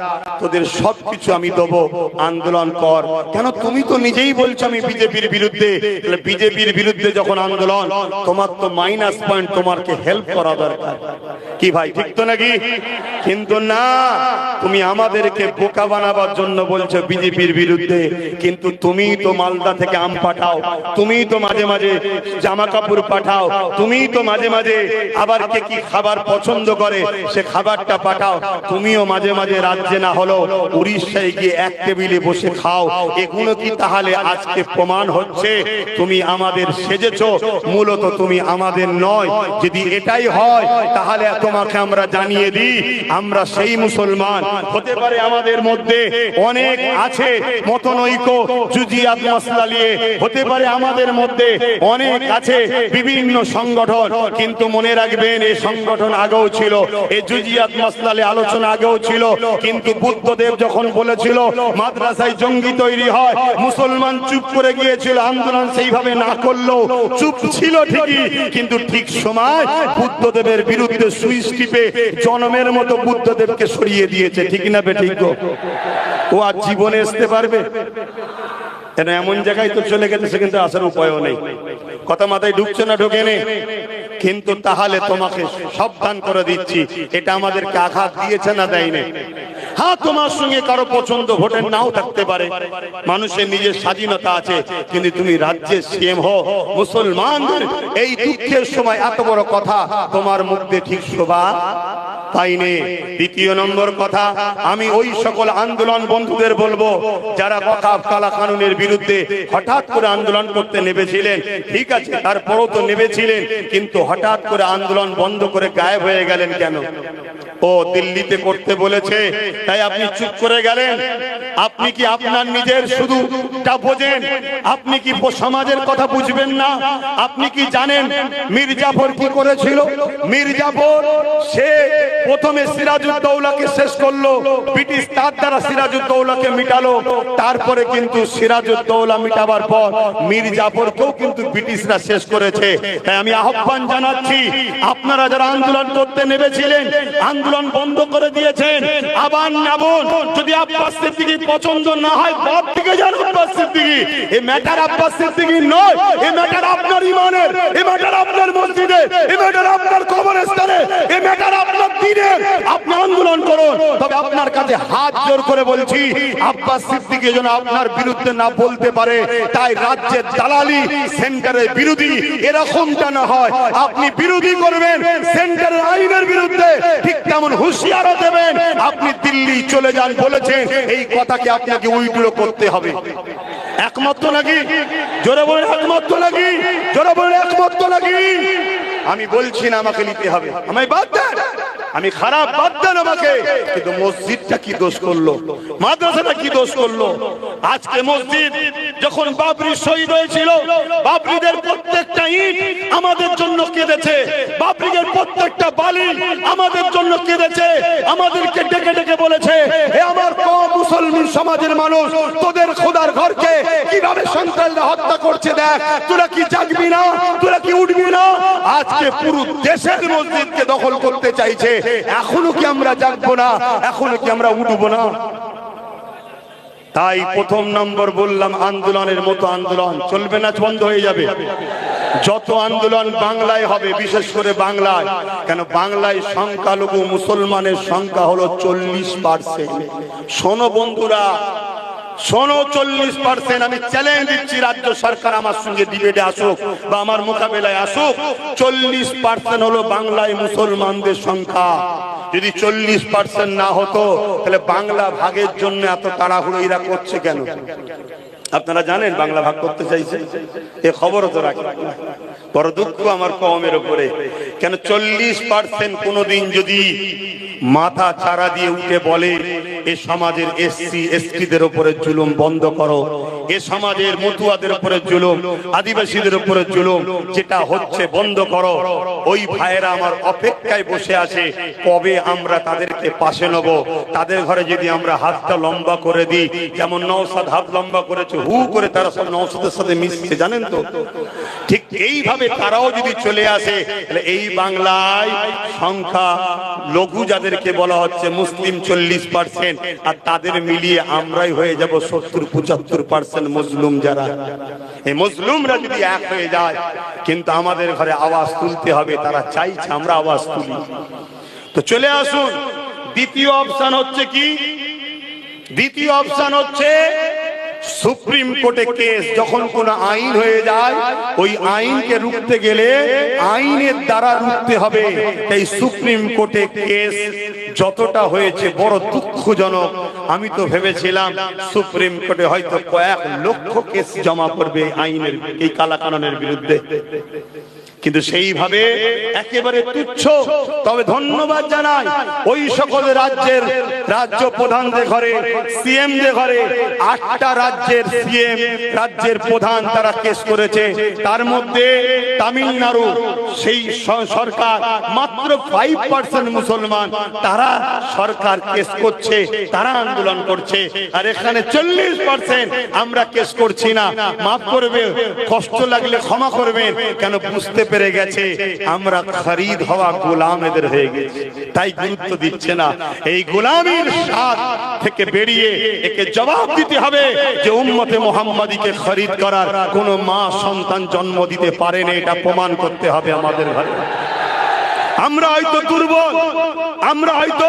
তোদের সবকিছু আমি দেবো, আন্দোলন কর। কেন? তুমি তো নিজেই বলছো আমি বিজেপির বিরুদ্ধে। তাহলে বিজেপির বিরুদ্ধে যখন আন্দোলন, তোমার তো মাইনাস পয়েন্ট, তোমাকে হেল্প করা দরকার। কি ভাই, ঠিক তো নাকি? কিন্তু না, তুমি আমাদেরকে বোকা বানাবার জন্য বলছো বিজেপির বিরুদ্ধে, কিন্তু তুমি তো মালদা থেকে আম পাঠাও, তুমি তো মাঝে মাঝে জামা কাপড় পাঠাও, পাঠাও, তুমিই তো মাঝে মাঝে আবার কে কি খাবার পছন্দ করে সে খাবারটা পাঠাও, তুমিও মাঝে মাঝে রাজ্যে না হলো উড়িষ্যায় গিয়ে এক টেবিলে বসে খাও। এগুলো কি তাহলে আজকে প্রমাণ হচ্ছে তুমি আমাদের সেজেছো, মূলত তুমি আমাদের নয়? যদি এটাই হয় তাহলে তোমাকে আমরা জানিয়ে দিই আমরা সেই মুসলমান। হতে পারে আমাদের মধ্যে অনেক আছে মতনৈক্য জুজিয়াত মাসলা নিয়ে, হতে পারে আমাদের মধ্যে অনেক আছে বিভিন্ন সংগঠন, কিন্তু মনে রাখবেন এই সংগঠন আগেও ছিল, এই জুজিয়াত মাসলা নিয়ে আলোচনা আগেও ছিল। কিন্তু বুদ্ধদেব যখন বলেছিল মাদ্রাসায় জঙ্গি তৈরি হয়, মুসলমান চুপ করে গিয়েছিল, আন্দোলন সেইভাবে না করলেও চুপ ছিল ঠিকই, কিন্তু ঠিক সময় বুদ্ধদেবের বিরুদ্ধে সুইচ টিপে জনমের মতো বুদ্ধদেবকে সরিয়ে দিয়েছে। ঠিক না বেঠিক? ও আর জীবনে আসতে পারবে? এমন জায়গায় তো চলে গেছে সেখানে আসার উপায়ও নেই। কথা মাথায় ঢুকছে না? ঢোকে নেই। কিন্তু তাহলে তোমাকে সাবধান করে দিচ্ছি, এটা আমাদেরকে আঘাত দিয়েছে না দেয়নি? হ্যাঁ, তোমার সঙ্গে কারো পছন্দ ভোটের নাও থাকতে পারে, মানুষের নিজের স্বাধীনতা আছে, কিন্তু তুমি রাজ্যের সিএম হো, মুসলমানদের এই দুঃখের সময় এত বড় কথা তোমার মুখে ঠিক শোভা পাইনি। দ্বিতীয় নম্বর কথা, আমি ওই সকল আন্দোলন বন্ধুদের বলবো যারা ওয়াকফ কালা কানুনের বিরুদ্ধে হঠাৎ করে আন্দোলন করতে নেমেছিলেন, ঠিক আছে তারপরও তো নেমেছিলেন, কিন্তু হঠাৎ করে আন্দোলন বন্ধ করে গায়েব হয়ে গেলেন কেন? ও দিল্লিতে করতে বলেছে তাই আপনি চুপ করে গেলেন? আপনি কি আপনার নিজের শুধুটা বোঝেন? আপনি কি সমাজের কথা বুঝবেন না? আপনি কি জানেন মীর জাফর কি করেছিল? মীর জাফর সে প্রথমে সিরাজউদ্দৌলাকে শেষ করলো, ব্রিটিশ তার দ্বারা সিরাজউদ্দৌলাকে মিটালো, তারপরে কিন্তু সিরাজউদ্দৌলা মিটাবার পর মীর জাফরকেও কিন্তু ব্রিটিশরা শেষ করেছে। তাই আমি আহ্বান জানাচ্ছি, আপনারা যারা আন্দোলন করতে নেমেছিলেন, আন্দোলন বন্ধ করে দিয়েছেন, আবার নাবুন। যদি আব্বাস সিদ্দিকী পছন্দ না হয় বাপ থেকে যান আব্বাস সিদ্দিকী, এই ম্যাটার আব্বাস সিদ্দিকী নয়, এই ম্যাটার আপনার ইমানের, এই ম্যাটার আপনার মসজিদের, এই ম্যাটার আপনার কবরস্থানে, এই ম্যাটার আপনার দিনের। আপনি আন্দোলন করুন, তবে আপনার কাছে হাত জোর করে বলছি আব্বাস সিদ্দিকী যেন আপনার বিরুদ্ধে না বলতে পারে। তাই রাজ্যের দালালি সেন্টারের বিরোধী এরকমটা না হয়, আপনি বিরোধী করবেন সেন্টারের আইনের বিরুদ্ধে, ঠিক তেমন হুঁশিয়ারও দেবেন। আপনি দিল্লি চলে যান বলেছেন, এই কথাকে আপনাকে উইথড্র করতে হবে। একমত তো নাকি? জোরে বলে একমত তো নাকি? জোরে বলে একমত তো নাকি? আমি বলছি না আমাকে নিতে হবে, আমায় বাদ দেন, আমি খারাপ বাদ দেন আমাকে, কিন্তু মসজিদটা কি দোষ করলো? মাদ্রাসাটা কি দোষ করলো? আজকে মসজিদ যখন বাবরি শহীদ হয়েছিল, বাবরিদের প্রত্যেকটা ইট আমাদের জন্য কেঁদেছে, বাবরিদের প্রত্যেকটা বালি আমাদের জন্য কেঁদেছে, আমাদেরকে ডেকে ডেকে বলেছে, হে আমার কওম মুসলমান সমাজের মানুষ, তোদের খোদার ঘরকে কিভাবে সন্তানরা হত্যা করছে দেখ, তোরা কি জাগবি না? তোরা কি উঠবি না? আজকে পুরো দেশের মসজিদকে দখল করতে চাইছে, এখনো কি আমরা জাগবো না? এখনো কি আমরা উঠবো না? তাই প্রথম নম্বর বললাম, আন্দোলনের মতো আন্দোলন চলবে না, বন্ধ হয়ে যাবে। যত আন্দোলন বাংলায় হবে, বিশেষ করে বাংলায়, কেন বাংলায় সংখ্যালঘু মুসলমানের সংখ্যা হলো 40%। শোনো বন্ধুরা, শোনো, 40%। আমি চ্যালেঞ্জ দিচ্ছি, রাজ্য সরকার আমার সঙ্গে ডিবেটে আসুক বা আমার মোকাবেলায় আসুক, 40% হলো বাংলায় মুসলমানদের সংখ্যা। যদি 40% না হতো তাহলে বাংলা ভাগের জন্য এত তাড়াহুড়ো এরা করছে কেন? আপনারা জানেন বাংলা ভাগ করতে চাইছে, এ খবরও তো রাখেন। বড় দুঃখ আমার কওমের উপরে, কেন 40% কোনদিন যদি মাথা চারা দিয়ে উঠে বলে এ সমাজের এসসি এসটিদের উপরে জুলুম বন্ধ করো, এ সমাজের মতুয়াদের উপরে জুলুম, আদিবাসীদের উপরে জুলুম যেটা হচ্ছে বন্ধ করো, ওই ভাইয়েরা আমার অপেক্ষায় বসে আছে কবে আমরা তাদেরকে পাশে নেব। তাদের ঘরে যদি আমরা হাতটা লম্বা করে দিই, যেমন নওশাদ হাত লম্বা করেছে, হু করে তারা সব নওশাদের সাথে মিশছে, জানেন তো? ঠিক এইভাবে তারাও যদি চলে আসে, তাহলে এই বাংলায় সংখ্যা লঘু যাদেরকে বলা হচ্ছে মুসলিম 40%, আর তাদের মিলিয়ে আমরাই হয়ে যাব 70-75% মজলুম। যারা এই মজলুমরা যদি এক হয়ে যায়, কিন্তু আমাদের ঘরে আওয়াজ তুলতে হবে, তারা চাইছে আমরা আওয়াজ তুলি। তো চলে আসুন, দ্বিতীয় অপশন হচ্ছে কি? দ্বিতীয় অপশন হচ্ছে সুপ্রিম কোর্টে কেস যখন কোন আইন হয়ে যায়, ওই আইনকে রুখতে গেলে আইনের দ্বারা রুখতে হবে। তাই সুপ্রিম কোর্টে কেস যতটা হয়েছে বড় দুঃখজনক। আমি তো ভেবেছিলাম সুপ্রিম কোর্টে হয়তো কয়েক লক্ষ কেস জমা পড়বে আইনের, এই কালাকানুনের বিরুদ্ধে, কিন্তু সেইভাবে একেবারে তুচ্ছ। তবে ধন্যবাদ জানাই ওই সকল রাজ্যের রাজ্য প্রধানদের ঘরে, সিএম দের ঘরে, 8টা রাজ্যের সিএম, রাজ্যের প্রধান তারা কেস করেছে। তার মধ্যে তামিলনাড়ু সেই সরকার মাত্র 5% মুসলমান, তারা সরকার কেস করছে, তারা আন্দোলন করছে। আর এখানে 40% আমরা কেস করছি না। মাফ করবে, কষ্ট লাগলে ক্ষমা করবেন, কেন বুঝতে পেরে গেছে আমরা খরিদ হওয়া গোলাম এদের হয়ে গেছে, তাই গুরুত্ব দিচ্ছে না। এই গোলামীর স্বাদ থেকে বেরিয়ে একে জবাব দিতে হবে যে উম্মতে মুহাম্মাদীকে খরিদ করার কোন মা সন্তান জন্ম দিতে পারেনি, এটা প্রমাণ করতে হবে আমাদের ঘরে। আমরা হয়তো দুর্বল, আমরা হয়তো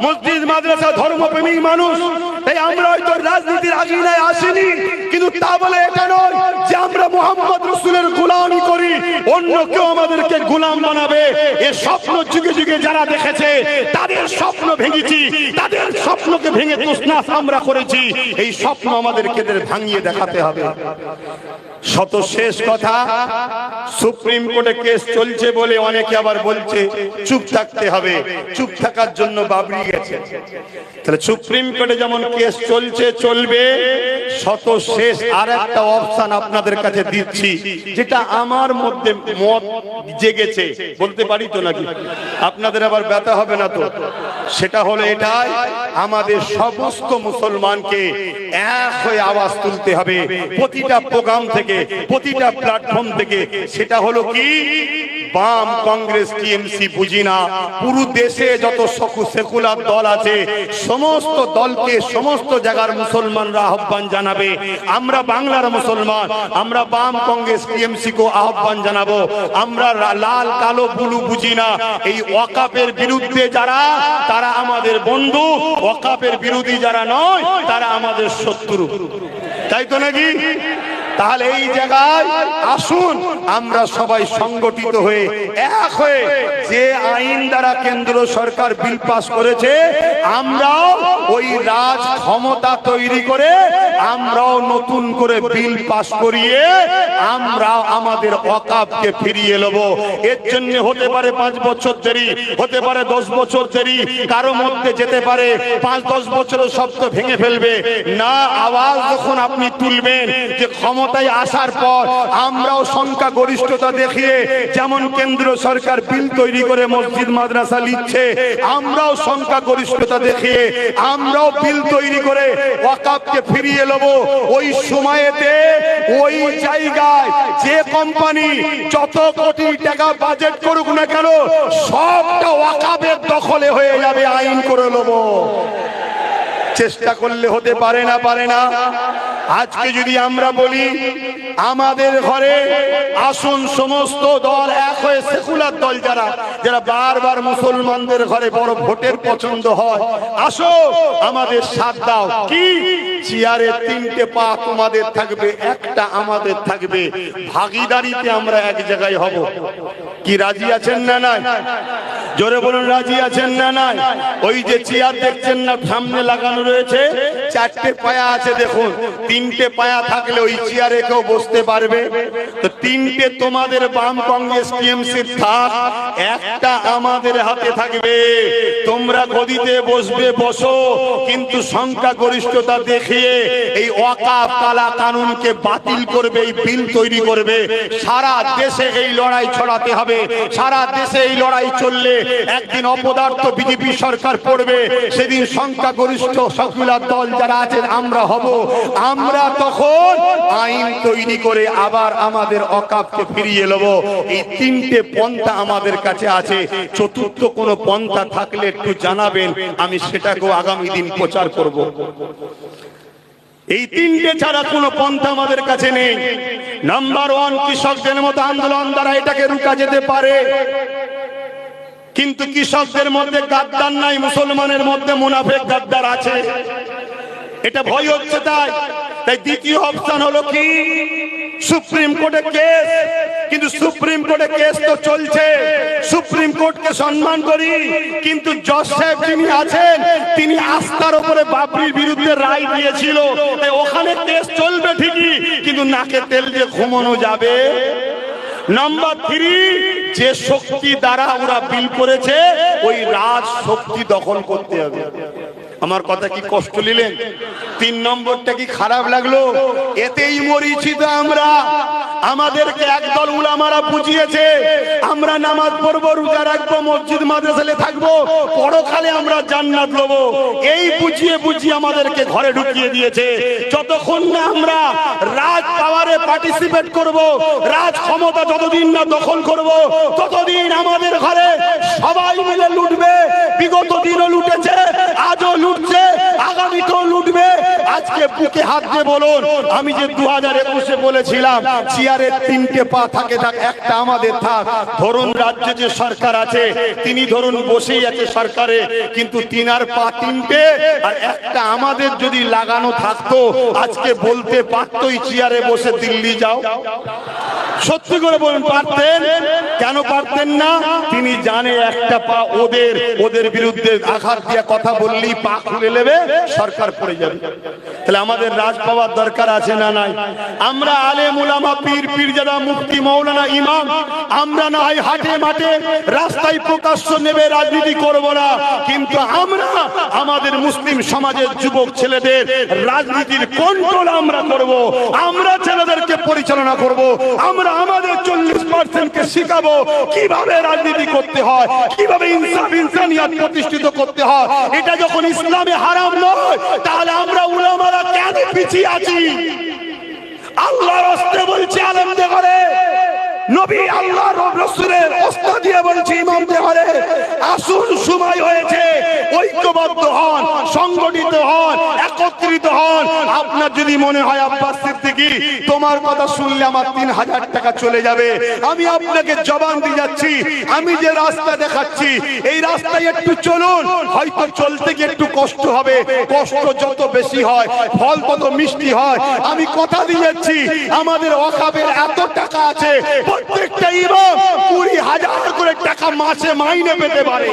মসজিদ মাদ্রাসা ধর্মপ্রেমী মানুষ, তাই আমরা হয়তো রাজনীতির আগিনায় আসিনি, কিন্তু তা বলে এটা নয় যে আমরা মুহাম্মদ রাসূলের গোলামি করি, অন্য কেউ আমাদেরকে গোলাম বানাবে। এই স্বপ্ন যুগে যুগে যারা দেখেছে তাদের স্বপ্ন ভেঙেছি, তাদের স্বপ্নকে ভেঙে তছনছ আমরা করেছি। এই স্বপ্ন আমাদেরকে ভাঙিয়ে দেখাতে হবে। শত শেষ কথা, সুপ্রিম কোর্টে কেস চলছে বলে অনেকে আবার বলছে চুপ থাকতে হবে, চুপ থাকার জন্য বাবরি গেছে। তাহলে সুপ্রিম কোর্টে যেমন কেস চলছে চলবে, শত শেষ আর একটা অপশন আপনাদের কাছে দিচ্ছি, যেটা আমার মধ্যে মত জেগেছে, বলতে পারি তো নাকি? আপনাদের আবার ব্যথা হবে না তো? সেটা হলো এটাই, আমাদের সমস্ত মুসলমানকে এক হয়ে আওয়াজ তুলতে হবে প্রতিটা প্রোগ্রাম থেকে, প্রতিটা প্ল্যাটফর্ম থেকে। সেটা হলো কি, বাম, কংগ্রেস, টিএমসি বুঝি না, পুরো দেশে যত সেকুলার দল আছে সমস্ত দলকে সমস্ত জায়গার মুসলমানরা আহ্বান জানাবে। আমরা বাংলার মুসলমান, আমরা বাম, কংগ্রেস, টিএমসি কো আহ্বান জানাবো। আমরা লাল কালো বুলু বুঝি না। এই ওয়াকাফের বিরুদ্ধে যারা, তারা আমাদের বন্ধু, ওয়াকাফের বিরোধী যারা নয় তারা আমাদের শত্রু, তাই তো নাকি? তাহলে এই জায়গায় আসুন আমরা সবাই সংগঠিত হয়ে এক হয়ে, যে আইন দ্বারা কেন্দ্র সরকার বিল পাস করেছে, আমরাও ওই রাজ ক্ষমতা তৈরি করে আমরাও নতুন করে বিল পাস করিয়ে আমরা আমাদের ওয়াকাফকে ফিরিয়ে নেব। এর জন্য হতে পারে 5 বছর দেরি, হতে পারে 10 বছর দেরি, কারো মধ্যে যেতে পারে 5-10 বছরের সব তো ভেঙে ফেলবে না। আওয়াজ যখন আপনি তুলবেন যে ক্ষমতায় আসার পর আমরাও সংখ্যা গরিষ্ঠতা দেখিয়ে, যেমন কেন্দ্র সরকার বিল তৈরি করে মসজিদ মাদ্রাসা লিখছে, আমরাও সংখ্যা গরিষ্ঠতা দেখিয়ে আমরাও বিল তৈরি করে ওয়াকাফকে ফিরিয়ে নেব। ওই সময়েতে ওই জায়গায় যে কোম্পানি যত কোটি টাকা বাজেট করুক না কেন, সবটা ওয়াকাফের দখলে হয়ে যাবে, আইন করে নেব। চেষ্টা করলে হতে পারে না, পারে না? আজকে যদি আমরা বলি আমাদের ঘরে আসুন সমস্ত দল এক হয়ে, সেকুলার দল যারা যারা বারবার মুসলমানদের ঘরে বড় ভোটের পছন্দ হয়, আসো আমাদের সাথ দাও। কি চেয়ারে 3টে পা তোমাদের থাকবে, একটা আমাদের থাকবে, ভাগিদারিতে আমরা এক জায়গায় হব। কি রাজি আছেন না নাই? জোরে বলুন, রাজি আছেন না নাই? ওই যে চেয়ার দেখছেন না সামনে লাগানো রয়েছে, 4টে পায়া আছে, দেখুন 3টে পায়া থাকলে ওই চেয়ারে কেউ বসতে পারবে? তো 3টে তোমাদের বাম, কংগ্রেস, টিএমসি থাক, একটা আমাদের হাতে থাকবে। তোমরা গদিতে বসবে, বসো, কিন্তু সংখ্যা গরিষ্ঠতা দেখিয়ে এই ওয়াকাফ কালা কানুনকে বাতিল করবে, এই বিল তৈরি করবে। সারা দেশে এই লড়াই ছড়াতে হবে। সারা দেশে এই লড়াই চললে একদিন অপদার্থ বিজেপি সরকার পড়বে, সেদিন সংখ্যা গরিষ্ঠ সেকুলার দল যারা আছেন আমরা হব। আমরা তখন আইন তৈরি করে আবার আমাদের ওয়াকাফকে ফিরিয়ে নেব। এই 3টে পন্থা আমাদের কাছে আছে। চতুর্থ কোন পন্থা থাকলে একটু জানাবেন, আমি সেটাকেও আগামী দিন প্রচার করব। এই 3টে ছাড়া কোন পন্থা আমাদের কাছে নেই। নাম্বার 1, কৃষকদের মতো আন্দোলন দ্বারা এটাকে রুখা যেতে পারে, কিন্তু কৃষকদের মধ্যে গাদ্দার নাই, মুসলমানের মধ্যে মুনাফেক গাদ্দার আছে। এটা ভয় হচ্ছে, তাই তাই দ্বিতীয় অপশন হলো কি সুপ্রিম কোর্টে কেস, কিন্তু সুপ্রিম কোর্টে কেস তো চলছে, সুপ্রিম কোর্টকে সম্মান করি, কিন্তু জজ সাহেব যিনি আছেন তিনি আস্থার উপরে বাবরির বিরুদ্ধে রায় দিয়েছিল, তাই ওখানে কেস চলবে ঠিকই, কিন্তু নাকে তেল দিয়ে ঘুমানো যাবে। নাম্বার 3, যে শক্তি দ্বারা ওরা বিল করেছে ওই রাজ শক্তি দখল করতে হবে। আমার কথা কি কষ্ট নিলেন? 3 নম্বরটা কি খারাপ লাগলো? এতেই মরিছি তো আমরা। আমাদেরকে একদল উলামারা বুঝিয়েছে আমরা নামাজ পড়বো, রোজা রাখবো, মসজিদ মাদ্রাসায় থাকবো, পরকালে আমরা জান্নাত লবো। এই বুঝিয়ে বুঝিয়ে আমাদেরকে ঘরে ঢুকিয়ে দিয়েছে। যতক্ষণ না আমরা রাজ পাওয়ারে পার্টিসিপেট করব, রাজ ক্ষমতা যতদিন না দখল করব, ততদিন আমাদের ঘরে সবাই মিলে লুটবে। বিগত দিনও লুটেছে, আজও লুটছে, আগামীতেও লুটবে। আজকে বুকে হাত দিয়ে বলুন, আমি যে 2021-এ বলেছিলাম চেয়ারের 3টে পা থাকে, একটা আমাদের থাক। ধরুন রাজ্যে যে সরকার আছে তিনি ধরুন বসেই আছে সরকারে, কিন্তু তিনার পা 3টে আর একটা আমাদের যদি লাগানো থাকতো আজকে বলতে পারতো এই চেয়ারে বসে দিল্লি যাও। সত্যি করে বলুন পারতেন? কেন পারতেন না? তিনি জানে একটা পা ওদের বিরুদ্ধে আঘাত দিয়ে কথা বললেই পা খুলে নেবে, সরকার পড়ে যাবে। তাহলে আমাদের রাজ পাওয়ার দরকার আছে না নাই? আমরা আলেম উলামা, পীর পীরজাদা, মুফতি, মাওলানা, ইমাম, আমরা না হয় হাটে মাঠে রাস্তায় প্রকাশ্য নেবে রাজনীতি করব না, কিন্তু আমরা আমাদের মুসলিম সমাজের যুবক ছেলেদের রাজনীতির কন্ট্রোল আমরা করব, আমরা ছেলেদেরকে পরিচালনা করব, আমরা আমাদের 40%কে শিখাবো কিভাবে রাজনীতি করতে হয়, কিভাবে ইনসাফ ইনসানিয়াত প্রতিষ্ঠিত করতে হয়। এটা যখন ইসলামে হারাম নয়, তাহলে আমরা উলামারা কেন পিছিয়ে আছি? আল্লাহর রাস্তায় বলছি আলেমদের ঘরে, নবী আল্লাহর রাসূলের ওস্তাদ দিয়ে বলছি ইমামদের ঘরে, আসুন সময় হয়েছে, ঐক্যবদ্ধ হন, সংগঠিত হন, একত্রিত হন। আপনার যদি মনে হয় আব্বাস সিদ্দিকী তোমার কথা শুনলে আমার 3000 টাকা চলে যাবে, আমি আপনাকে জবান দিয়ে যাচ্ছি, আমি যে রাস্তা দেখাচ্ছি এই রাস্তায় একটু চলুন, হয়তো চলতে গিয়ে একটু কষ্ট হবে, কষ্ট যত বেশি হয় ফল তত মিষ্টি হয়। আমি কথা দিয়ে যাচ্ছি আমাদের ওয়াকাফের এত টাকা আছে, প্রত্যেকটা ইমাম 20,000 করে টাকা মাসে মাইনে পেতে পারে।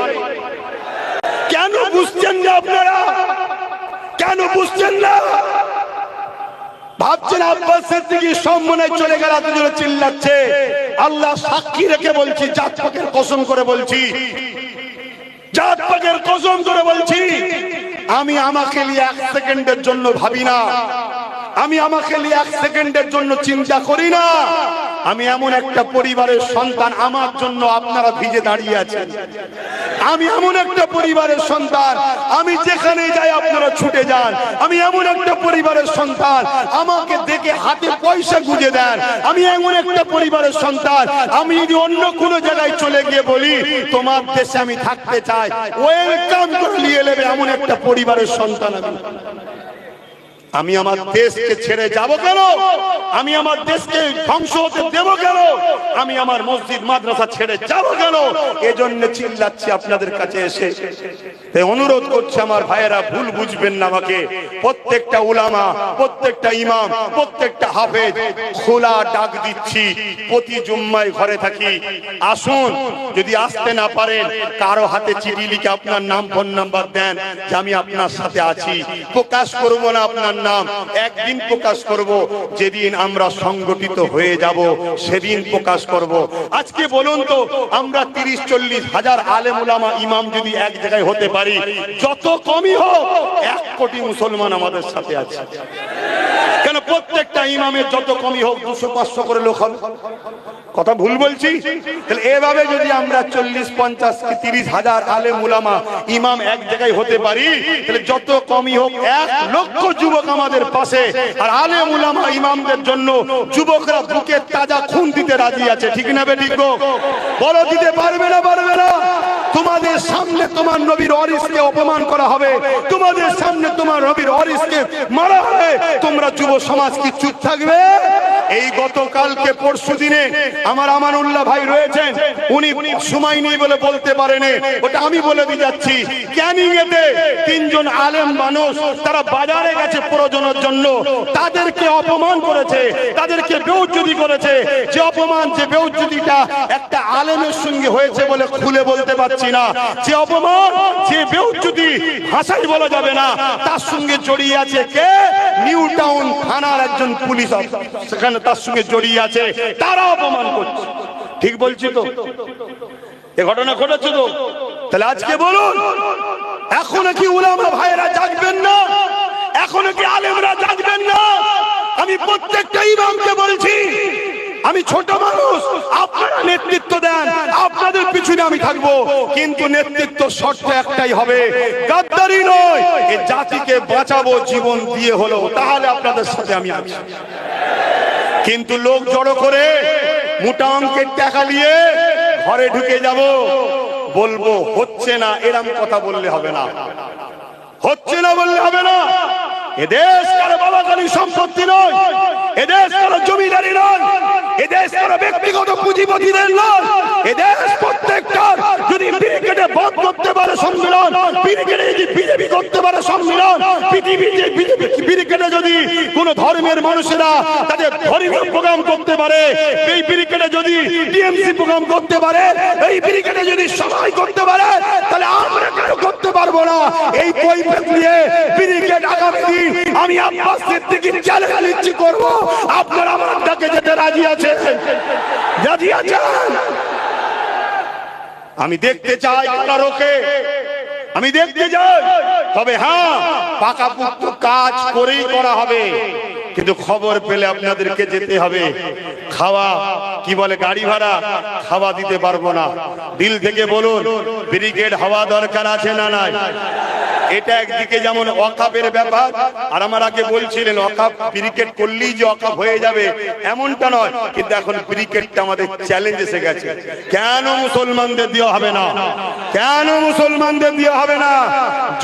কেন বুঝছেন না আপনারা? কেন বুঝছেন না? ভাবছেন আব্বাস সিদ্দিকী সম্মানে চলে গেল, এত জোরে চিল্লাচ্ছে। আল্লাহ সাক্ষী রেখে বলছি, জাত পাকের কসম করে বলছি, জাত পাকের কসম করে বলছি, আমি আমাকে নিয়ে 1 সেকেন্ডের জন্য ভাবি না, আমি আমাকে নিয়ে 1 সেকেন্ডের জন্য চিন্তা করি না। আমি এমন একটা পরিবারের সন্তান, আমার জন্য আপনারা ভিজে দাঁড়িয়ে আছেন। আমি এমন একটা পরিবারের সন্তান, আমি যেখানে যাই আপনারা ছুটে যান। আমি এমন একটা পরিবারের সন্তান, আমাকে দেখে হাতে পয়সা গুঁজে দেন। আমি এমন একটা পরিবারের সন্তান, আমি যদি অন্য কোনো জায়গায় চলে গিয়ে বলি তোমার দেশে আমি থাকতে চাই, ওয়েলকাম করে নিয়ে নেবে, এমন একটা পরিবারের সন্তান আমি। আমি আমার দেশকে ছেড়ে যাব কেন? আমি আমার দেশকে ধ্বংস হতে দেব কেন? আমি আমার মসজিদ মাদ্রাসা ছেড়ে যাব কেন? এজন্য চিল্লাচ্ছি আপনাদের কাছে এসে, অনুরোধ করছি আমার ভাইয়েরা, ভুল বুঝবেন না আমাকে। প্রত্যেকটা উলামা, প্রত্যেকটা ইমাম, প্রত্যেকটা হাফেজ খোলা ডাক দিচ্ছি, প্রতি জুম্মায় ঘরে থাকি, আসুন। যদি আসতে না পারেন কারো হাতে চিঠি লিখে আপনার নাম ফোন নাম্বার দেন যে আমি আপনার সাথে আছি। প্রকাশ করব না আপনার নাম, একদিন প্রকাশ করব, যেদিন আমরা সংগঠিত হয়ে যাব সেদিন প্রকাশ করব। আজকে বলুন তো, আমরা 30-40 হাজার আলেম উলামা ইমাম যদি এক জায়গায় হতে পারি, যত কমই হোক 1 কোটি মুসলমান আমাদের সাথে আছে। কেন প্রত্যেকটা ইমামের যত কমই হোক 200-500 করে লোক হবে? কথা ভুল বলছি? তাহলে এভাবে যদি আমরা 40-50-30 হাজার আলেম উলামা ইমাম এক জায়গায় হতে পারি, তাহলে যত কমই হোক 1 লক্ষ যুবক আমাদের পাশে। আর আলেম উলামা ইমামদের জন্য যুবকরা বুকে তাজা খুন দিতে রাজি আছে, ঠিক না বেঠিক গো? বলো, দিতে পারবে না? পারবে না? তোমাদের সামনে তোমার নবীর ওয়ারিসকে অপমান করা হবে, তোমাদের সামনে তোমার নবীর ওয়ারিসকে মারা হবে, তোমরা যুব সমাজ কি চুপ থাকবে? এই গতকালকে পরশু দিনে আমার আমানুল্লাহ ভাই রয়েছেন, উনি সময় নেই বলে বলতে পারেনি, ওটা আমি বলে দিয়ে যাচ্ছি। ক্যানিং এতে তিনজন আলেম মানুষ তারা বাজারে গেছে প্রয়োজনের জন্য, তাদেরকে অপমান করেছে, তাদেরকে বেউজ্জতি করেছে। যে অপমান, যে বেউজ্জতিটা একটা আলেমের সঙ্গে হয়েছে বলে খুলে বলতে পারছি না, যে অপমান, যে বেউজ্জতি ভাষায় বলা যাবে না, তার সঙ্গে জড়িয়ে আছে কে? নিউ টাউন থানার একজন পুলিশ সেখানে তার সঙ্গে জড়িয়ে আছে, তারা অপমান করছে। ঠিক বলছি তো? এ ঘটনা ঘটেছে তো? তাহলে আজকে বলুন, এখনো কি উলামা ভাইরা জাগবেন না? এখনো কি আলেমরা জাগবেন না? আমি প্রত্যেকটা ইমামকে বলছি, আমি ছোট মানুষ, আপনারা নেতৃত্ব দেন, আপনাদের পিছনে আমি থাকবো, কিন্তু নেতৃত্ব শর্ত একটাই হবে, গাদ্দারি নয়। এই জাতিকে বাঁচাবো জীবন দিয়ে হলো, তাহলে আপনাদের সাথে আমি আছি। কিন্তু লোক জড়ো করে মোটা অঙ্কের টাকা নিয়ে ঘরে ঢুকে যাব, বলবো হচ্ছে না, এরম কথা বললে হবে না, হচ্ছে না বললে হবে না। এদেশ কারো বাবাকালীন সম্পত্তি নয়, এদেশ কারো জমিদারি নয়, এদেশ কারো ব্যক্তিগত পুঁজিপতিদের নয়। এদেশ প্রত্যেকটার। যদি ব্রিগেডে বন্ধ করতে পারে সম্মেলন, ব্রিগেডে যদি বিজেপি করতে পারে সম্মেলন, ব্রিগেডে যদি কোন ধর্মের মানুষেরা তাদের ধর্মীয় প্রোগ্রাম করতে পারে, এই ব্রিগেডে যদি টিএমসি প্রোগ্রাম করতে পারে, এই ব্রিগেডে যদি সবাই করতে পারে, তাহলে আমরা কেন করতে পারবো না? এই কৈফিয়ত নিয়ে ব্রিগেড আগামী দিন আমি আব্বাস সিদ্দিকী চ্যালেঞ্জ করব, আপনারা আমার ডাকে যেতে রাজি আছেন? রাজি আছেন? আমি দেখতে চাই কারোকে, আমি দেখতে চাই, তবে হ্যাঁ পাকাপোক্ত কাজ করেই করা হবে। কিন্তু খবর পেলে আপনাদেরকে যেতে হবে। খাওয়া কি বলে, গাড়ি ভাড়া খাওয়া দিতে পারবো না। দিল থেকে বলুন, ব্রিগেড হওয়া দরকার আছে না নাই? এটা একদিকে যেমন ওয়াকাফের ব্যাপার, আর আমার আগে বলছিলেন ওয়াকাফ ব্রিগেড করলেই যে ওয়াকাফ হয়ে যাবে এমনটা নয়, কিন্তু এখন ব্রিগেডটা আমাদের চ্যালেঞ্জ এসে গেছে। কেন মুসলমানদের দেওয়া হবে না? কেন মুসলমানদের দেওয়া হবে না?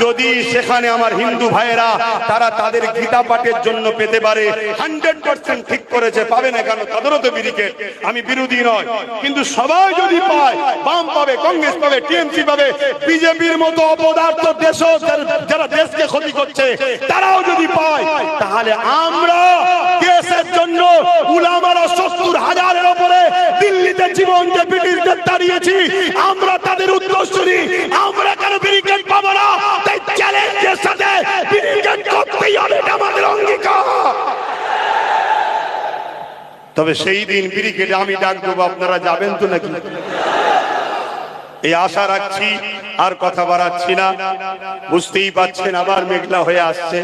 যদি সেখানে আমার হিন্দু ভাইয়েরা তারা তাদের গীতা পাঠের জন্য পেতে পারে, 100% ঠিক করেছে, পাবে না কেন? তাদেরও তো ব্রিগেড, আমি বিরোধী নয়, কিন্তু সবাই যদি পায়, বাম পাবে, কংগ্রেস পাবে, টিএমসি পাবে, বিজেপির মতো অপদার্থ দেশ যারা দেশকে ক্ষতি করছে তারাও যদি পায়, তাহলে আমরা দেশের জন্য উলামারা 70,000-এর উপরে দিল্লিতে জীবনকে ব্রিটিশদের তাড়িয়েছি, আমরা তাদের উত্তরসূরি, আমরা কেন ব্রিগেড পাবো না? তাই চ্যালেঞ্জের সাথে ব্রিগেড করতেই হবে, এটা আমাদের অঙ্গীকার। তবে সেই দিন ব্রিগেডে আমি ডাক দেবো, আপনারা যাবেন তো নাকি? এই আশা রাখছি, আর কথা বাড়াচ্ছি না। বুঝতেই পাচ্ছেন আবার মেঘলা হয়ে আসছে,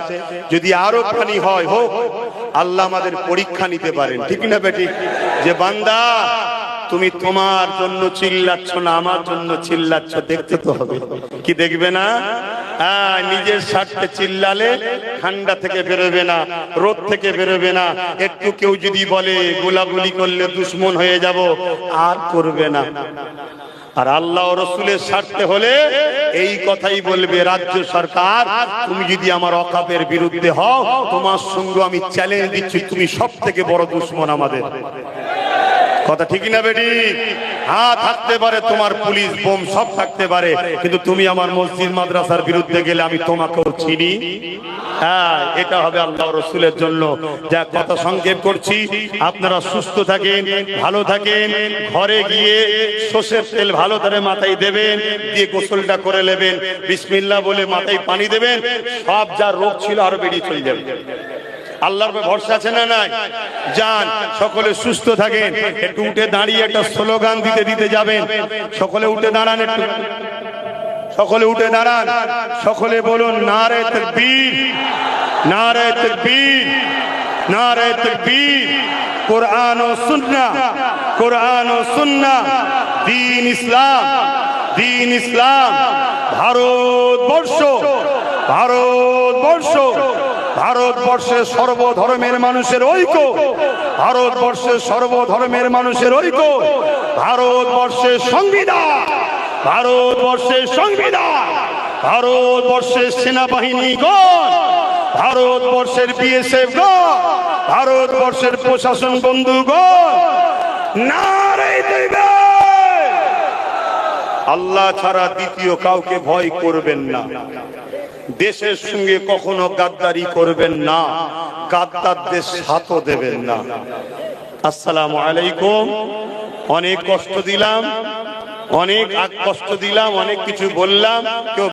যদি আরো পানি হয় হোক, আল্লাহ আমাদের পরীক্ষা নিতে পারেন, ঠিক না বেঠিক? যে বান্দা তুমি তোমার জন্য চিল্লাচ্ছ না, আমার জন্য চিল্লাচ্ছ, দেখতে তো হবে। কি দেখবে না? হ্যাঁ, নিজের স্বার্থে চিল্লালে ঠান্ডা থেকে বেরোবে না, রোদ থেকে বেরোবে না। একটু কেউ যদি বলে গোলাগুলি করলে দুশ্মন হয়ে যাব, আর করবে না। আর আল্লাহ ও রাসূলের স্বার্থে হলে এই কথাই বলবে, রাজ্য সরকার তুমি যদি আমার ওয়াকাফের বিরুদ্ধে হও, তোমার সঙ্গে আমি চ্যালেঞ্জ দিচ্ছি, তুমি সব থেকে বড় দুশ্মন আমাদের। কথা ঠিক না বেটি? হ্যাঁ, থাকতে পারে তোমার পুলিশ বোম সব থাকতে পারে, কিন্তু তুমি আমার মসজিদ মাদ্রাসার বিরুদ্ধে গেলে আমি তোমাকেও চিনি। হ্যাঁ, এটা হবে আল্লাহ রাসূলের জন্য। যা কথা সংক্ষেপ করছি, আপনারা সুস্থ থাকেন, ভালো থাকেন, ঘরে গিয়ে সরষের তেল ভালো করে মাথায় দেবেন, দিয়ে গোসলটা করে নেবেন, বিসমিল্লাহ বলে মাথায় পানি দেবেন, সব যা রোগ ছিল আরো বেরিয়ে চলে যাবে। আল্লাহর উপর ভরসা আছে না নাই? যান, সকলে সুস্থ থাকেন। একটু উঠে দাঁড়িয়ে একটা স্লোগান দিতে দিতে যাবেন। সকলে উঠে দাঁড়ান, একটু সকলে উঠে দাঁড়ান, সকলে বলুন নারে তাকবীর, নারে তাকবীর, নারে তাকবীর। কোরআন ও সুন্নাহ, কোরআন ও সুন্নাহ, দ্বীন ইসলাম, দ্বীন ইসলাম। ভারতবর্ষ, ভারতবর্ষ, ভারতবর্ষের সর্বধর্মের মানুষের ঐক্য, ভারতবর্ষের সর্বধর্মের মানুষের ঐক্য, ভারতবর্ষের সংবিধান, ভারতবর্ষের সংবিধান, ভারতবর্ষের সেনাবাহিনীগণ ভারতবর্ষের বিএসএফ গো, ভারতবর্ষের প্রশাসন বন্ধু গো, নারে দিবে। আল্লাহ ছাড়া দ্বিতীয় কাউকে ভয় করবেন না। দেশের সঙ্গে কখনো গাদ্দারি করবেন না, গাদ্দারদের সাথও দেবেন না। আসসালামু আলাইকুম। অনেক কষ্ট দিলাম, অনেক কষ্ট দিলাম, অনেক কিছু বললাম। কেউ